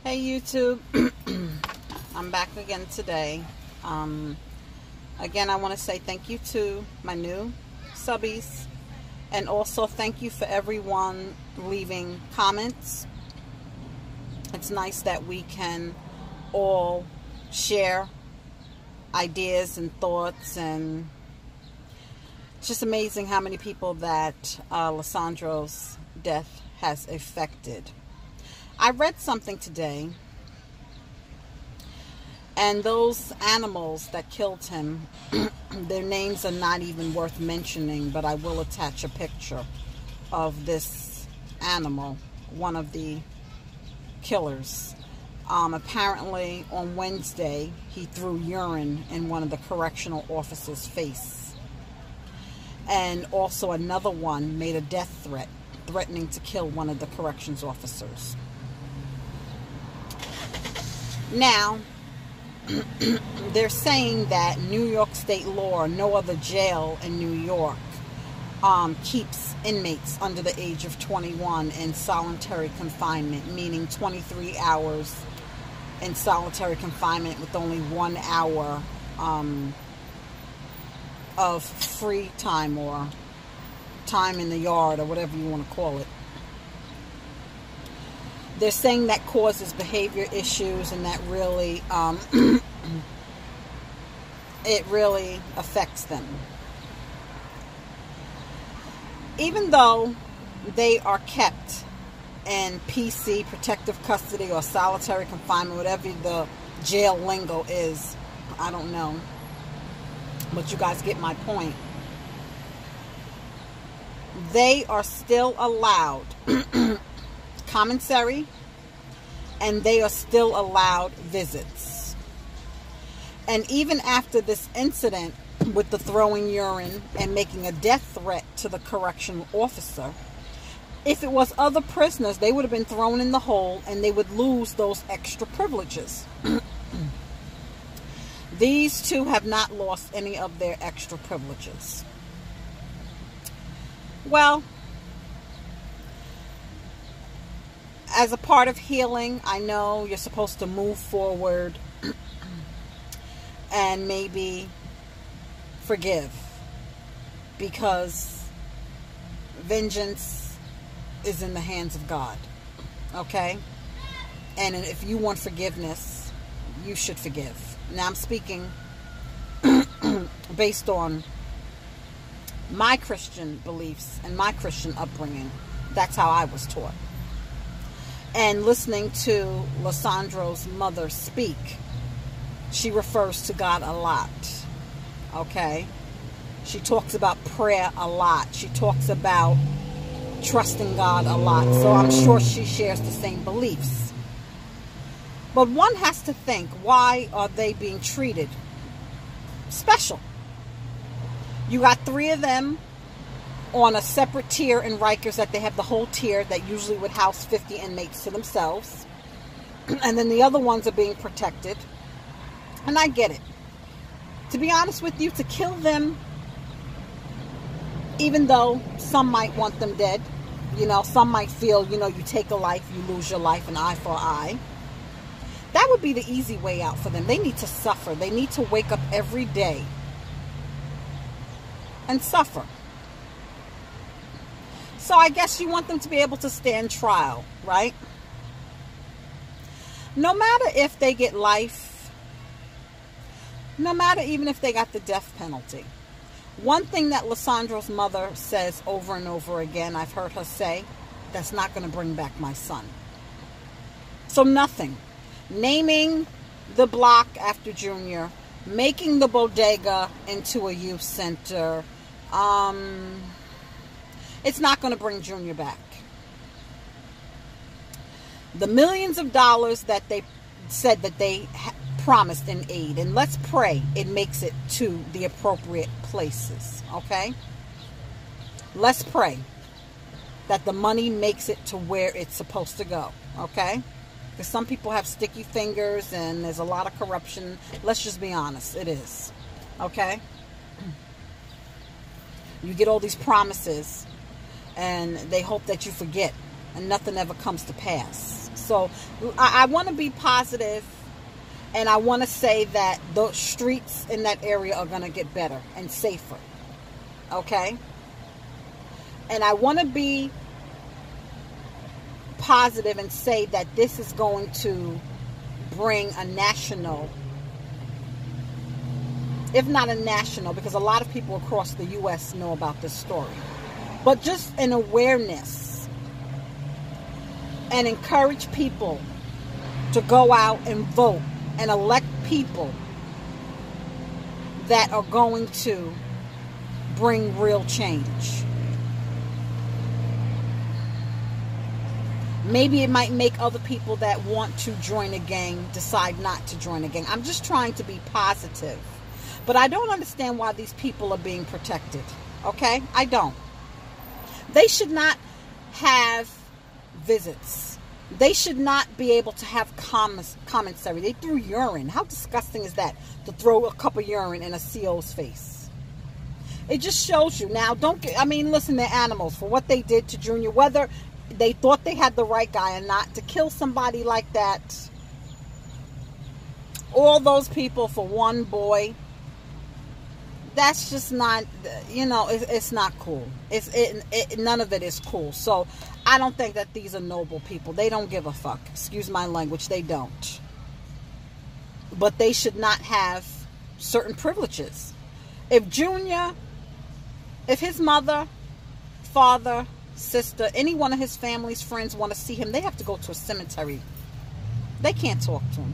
Hey YouTube, I'm back again today. Again, I want to say thank you to my new subbies, and also thank you for everyone leaving comments. It's nice that we can all share ideas and thoughts, and it's just amazing how many people that Lesandro's death has affected. I read something today, and those animals that killed him, their names are not even worth mentioning, but I will attach a picture of this animal, one of the killers. Apparently on Wednesday, he threw urine in one of the correctional officers' face. And also another one made a death threat, threatening to kill one of the corrections officers. Now, they're saying that New York state law, no other jail in New York, keeps inmates under the age of 21 in solitary confinement, meaning 23 hours in solitary confinement with only 1 hour of free time or time in the yard or whatever you want to call it. They're saying that causes behavior issues, and that really, it really affects them. Even though they are kept in PC, protective custody, or solitary confinement, whatever the jail lingo is, I don't know. But you guys get my point. They are still allowed commissary, and they are still allowed visits. And even after this incident with the throwing urine and making a death threat to the correctional officer, if it was other prisoners, they would have been thrown in the hole and they would lose those extra privileges. These two have not lost any of their extra privileges. Well, as a part of healing, I know you're supposed to move forward and maybe forgive, because vengeance is in the hands of God, okay? And if you want forgiveness, you should forgive. Now, I'm speaking based on my Christian beliefs and my Christian upbringing. That's how I was taught. And listening to Lesandro's mother speak, she refers to God a lot, okay? She talks about prayer a lot. She talks about trusting God a lot. So I'm sure she shares the same beliefs. But one has to think, why are they being treated special? You got 3 of them on a separate tier in Rikers, that they have the whole tier that usually would house 50 inmates to themselves. And then the other ones are being protected. And I get it. To be honest with you, to kill them, even though some might want them dead, you know, some might feel, you know, you take a life, you lose your life, an eye for an eye. That would be the easy way out for them. They need to suffer. They need to wake up every day and suffer. So I guess you want them to be able to stand trial, right? No matter if they get life, no matter even if they got the death penalty. One thing that Lesandro's mother says over and over again, I've heard her say, that's not going to bring back my son. So nothing. Naming the block after Junior, making the bodega into a youth center, it's not going to bring Junior back. The millions of dollars that they said that they promised in aid, and let's pray it makes it to the appropriate places, okay? Let's pray that the money makes it to where it's supposed to go, okay? Because some people have sticky fingers and there's a lot of corruption. Let's just be honest, it is, okay? You get all these promises and they hope that you forget, and nothing ever comes to pass. So I want to be positive, and I want to say that the streets in that area are going to get better and safer. Okay? And I want to be positive and say that this is going to bring a national, if not a national, because a lot of people across the U.S. know about this story, but just an awareness, and encourage people to go out and vote and elect people that are going to bring real change. Maybe it might make other people that want to join a gang decide not to join a gang. I'm just trying to be positive. But I don't understand why these people are being protected. Okay? I don't. They should not have visits. They should not be able to have commissary. They threw urine. How disgusting is that? To throw a cup of urine in a CO's face. It just shows you. Now, listen, they're animals. For what they did to Junior, whether they thought they had the right guy or not, to kill somebody like that, all those people for one boy, that's just not, it's not cool. None of it is cool. So I don't think that these are noble people. They don't give a fuck. Excuse my language. They don't. But they should not have certain privileges. If his mother, father, sister, any one of his family's friends want to see him, they have to go to a cemetery. They can't talk to him.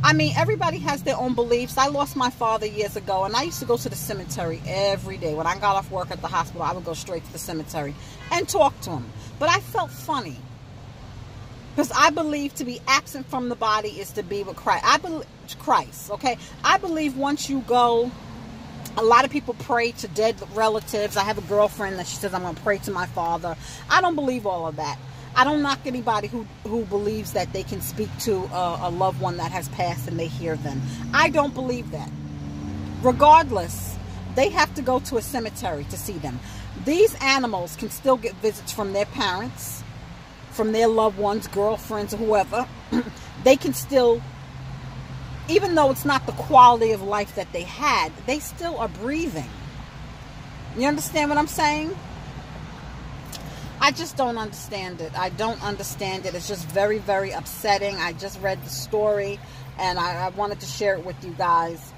I mean, everybody has their own beliefs. I lost my father years ago, and I used to go to the cemetery every day. When I got off work at the hospital, I would go straight to the cemetery and talk to him. But I felt funny, because I believe to be absent from the body is to be with Christ. I believe Christ, okay? I believe once you go, a lot of people pray to dead relatives. I have a girlfriend that she says, I'm going to pray to my father. I don't believe all of that. I don't knock anybody who believes that they can speak to a loved one that has passed and they hear them. I don't believe that. Regardless, they have to go to a cemetery to see them. These animals can still get visits from their parents, from their loved ones, girlfriends, or whoever. They can still, even though it's not the quality of life that they had, they still are breathing. You understand what I'm saying? I just don't understand it. I don't understand it. It's just very, very upsetting. I just read the story, and I wanted to share it with you guys.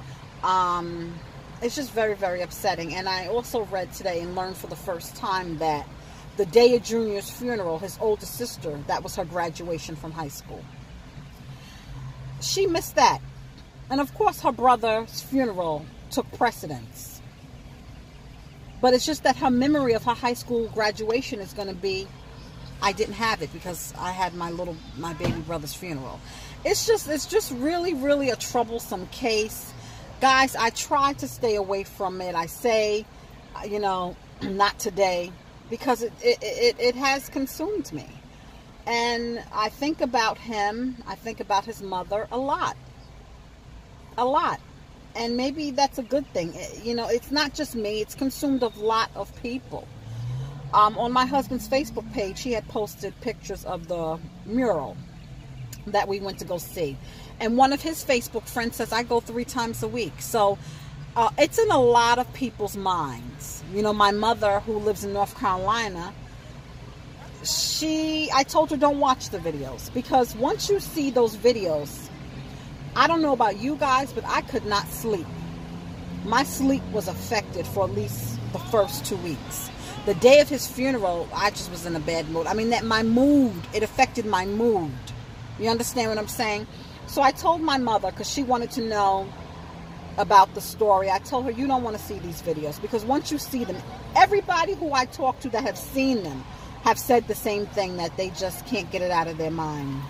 It's just very, very upsetting. And I also read today and learned for the first time that the day of Junior's funeral, his older sister, that was her graduation from high school, she missed that. And of course, her brother's funeral took precedence. But it's just that her memory of her high school graduation is going to be, I didn't have it because I had my baby brother's funeral. It's just really, really a troublesome case. Guys, I try to stay away from it. I say, not today, because it has consumed me. And I think about him, I think about his mother a lot. A lot. And maybe that's a good thing. It's not just me. It's consumed a lot of people. On my husband's Facebook page, he had posted pictures of the mural that we went to go see. And one of his Facebook friends says, I go 3 times a week. So it's in a lot of people's minds. My mother, who lives in North Carolina, I told her don't watch the videos. Because once you see those videos, I don't know about you guys, but I could not sleep. My sleep was affected for at least the first 2 weeks. The day of his funeral, I just was in a bad mood. I mean, it affected my mood. You understand what I'm saying? So I told my mother, because she wanted to know about the story, I told her, you don't want to see these videos, because once you see them, everybody who I talked to that have seen them have said the same thing, that they just can't get it out of their mind.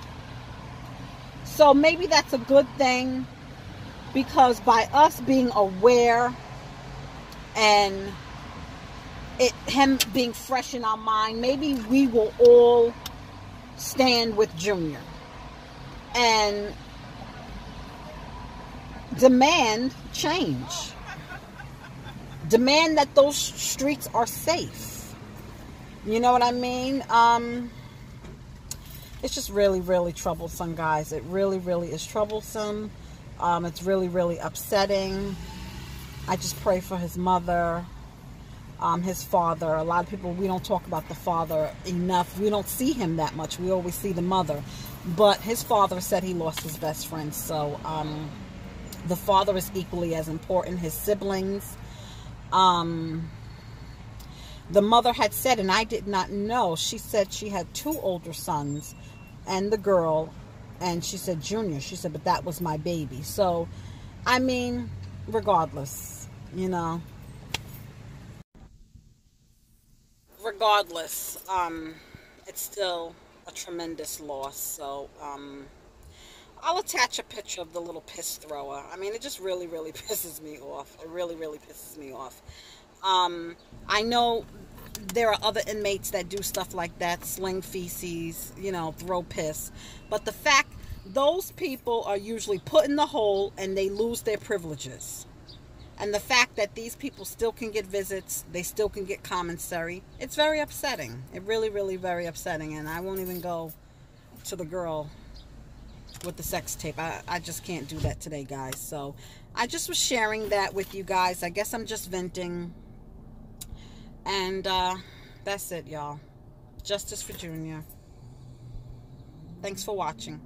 So maybe that's a good thing, because by us being aware and him being fresh in our mind, maybe we will all stand with Junior and demand change. Demand that those streets are safe. You know what I mean? it's just really, really troublesome, guys. It really, really is troublesome. It's really, really upsetting. I just pray for his mother, his father. A lot of people, we don't talk about the father enough. We don't see him that much. We always see the mother. But his father said he lost his best friend. So the father is equally as important. His siblings. The mother had said, and I did not know, she said she had 2 older sons and the girl, and she said Junior. She said, but that was my baby. So, I mean, regardless, you know. Regardless, it's still a tremendous loss. So, I'll attach a picture of the little piss thrower. I mean, it just really, really pisses me off. It really, really pisses me off. I know there are other inmates that do stuff like that, sling feces, you know, throw piss. But the fact, those people are usually put in the hole and they lose their privileges. And the fact that these people still can get visits, they still can get commissary, it's very upsetting. It really, really very upsetting. And I won't even go to the girl with the sex tape. I just can't do that today, guys. So I just was sharing that with you guys. I guess I'm just venting. And that's it, y'all. Justice for Junior. Thanks for watching.